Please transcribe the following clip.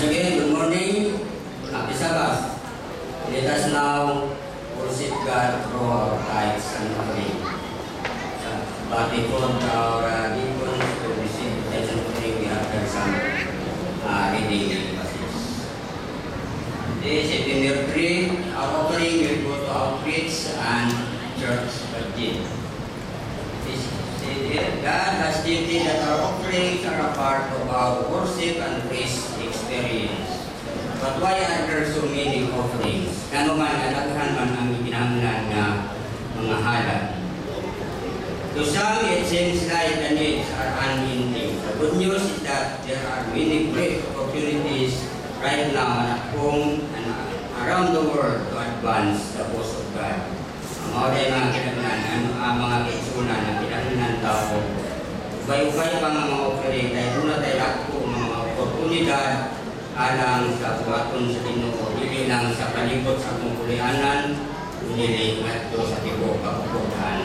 again, good morning. Happy Sabbath. Let us now worship God through our tithes and offering. But before our deacons to receive the tithes and offering, we have heard some reading passages. This is September 3. Our offering will go to outreach and church budget. God has stated that our offerings are a part of our worship and praise experience. But why are there so many offerings? Kano man, alaghan man ang ikinahanglan na mga halal. To some, it seems like the needs are unending. The good news is that there are many great opportunities right now at home and around the world to advance the cause of God. Ang mga kinahanglan, ang mga kitsunan, ang kinahanglan tao. Ubay-ubay pa mga offering, dahil muna tayo ako mga oportunidad alang sa buhaton sa Ginoo, hindi lang sa palibot sa kumulianan, hindi lang sa tibok kapuputan.